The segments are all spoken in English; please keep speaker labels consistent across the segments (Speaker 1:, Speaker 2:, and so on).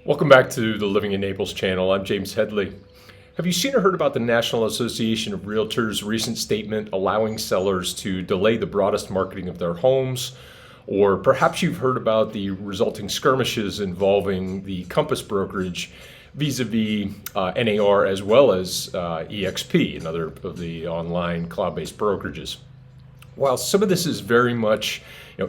Speaker 1: Welcome back to the Living in Naples channel. I'm James Headley. Have you seen or heard about the National Association of Realtors' recent statement allowing sellers to delay the broadest marketing of their homes? Or perhaps you've heard about the resulting skirmishes involving the Compass brokerage vis-a-vis NAR as well as EXP, another of the online cloud-based brokerages. While some of this is very much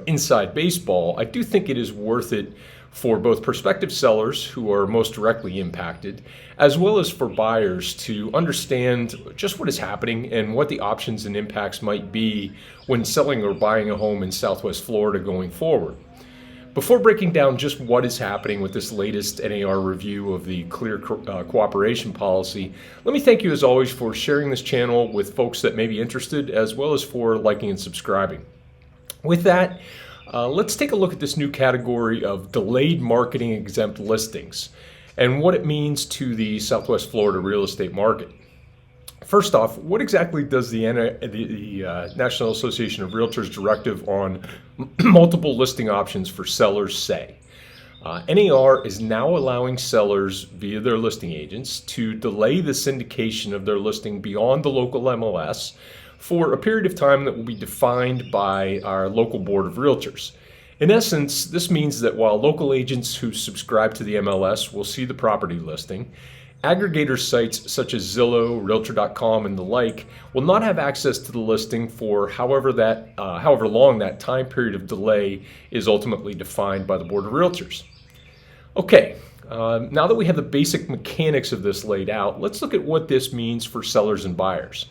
Speaker 1: inside baseball, I do think it is worth it for both prospective sellers who are most directly impacted, as well as for buyers to understand just what is happening and what the options and impacts might be when selling or buying a home in Southwest Florida going forward. Before breaking down just what is happening with this latest NAR review of the Clear Cooperation Policy, let me thank you as always for sharing this channel with folks that may be interested, as well as for liking and subscribing. With that, let's take a look at this new category of delayed marketing exempt listings and what it means to the Southwest Florida real estate market. First off, what exactly does the National Association of Realtors directive on multiple listing options for sellers say? NAR is now allowing sellers via their listing agents to delay the syndication of their listing beyond the local MLS for a period of time that will be defined by our local board of realtors. In essence, this means that while local agents who subscribe to the MLS will see the property listing, aggregator sites such as Zillow, Realtor.com, and the like will not have access to the listing for however long that time period of delay is ultimately defined by the board of realtors. Okay, now that we have the basic mechanics of this laid out, let's look at what this means for sellers and buyers.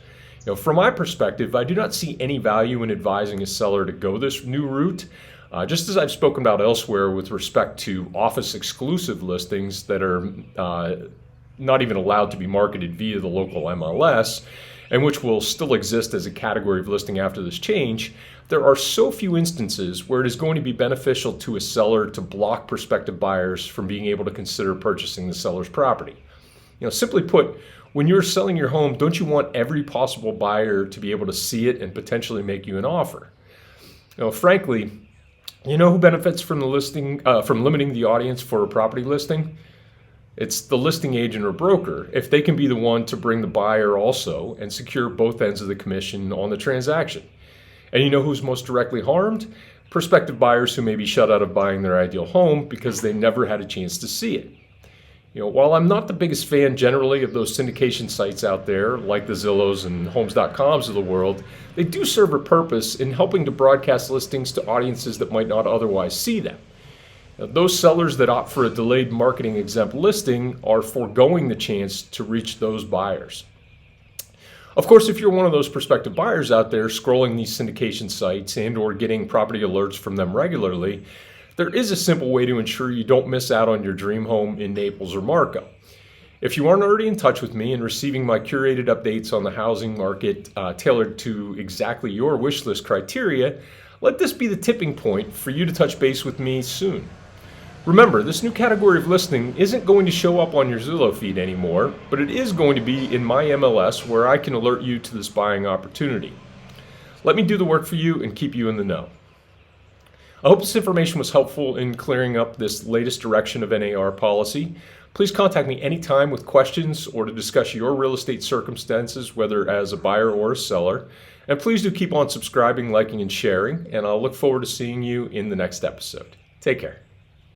Speaker 1: From my perspective, I do not see any value in advising a seller to go this new route, just as I've spoken about elsewhere with respect to office exclusive listings that are not even allowed to be marketed via the local MLS, and which will still exist as a category of listing after this change. There are so few instances where it is going to be beneficial to a seller to block prospective buyers from being able to consider purchasing the seller's property. Simply put, when you're selling your home, don't you want every possible buyer to be able to see it and potentially make you an offer? Frankly, who benefits from the listing, from limiting the audience for a property listing? It's the listing agent or broker, if they can be the one to bring the buyer also and secure both ends of the commission on the transaction. And who's most directly harmed? Prospective buyers who may be shut out of buying their ideal home because they never had a chance to see it. While I'm not the biggest fan generally of those syndication sites out there, like the Zillows and Homes.coms of the world, they do serve a purpose in helping to broadcast listings to audiences that might not otherwise see them. Those sellers that opt for a delayed marketing exempt listing are foregoing the chance to reach those buyers. Of course, if you're one of those prospective buyers out there scrolling these syndication sites and or getting property alerts from them regularly, there is a simple way to ensure you don't miss out on your dream home in Naples or Marco. If you aren't already in touch with me and receiving my curated updates on the housing market tailored to exactly your wish list criteria, let this be the tipping point for you to touch base with me soon. Remember, this new category of listing isn't going to show up on your Zillow feed anymore, but it is going to be in my MLS where I can alert you to this buying opportunity. Let me do the work for you and keep you in the know. I hope this information was helpful in clearing up this latest direction of NAR policy. Please contact me anytime with questions or to discuss your real estate circumstances, whether as a buyer or a seller. And please do keep on subscribing, liking, and sharing, and I'll look forward to seeing you in the next episode. Take care.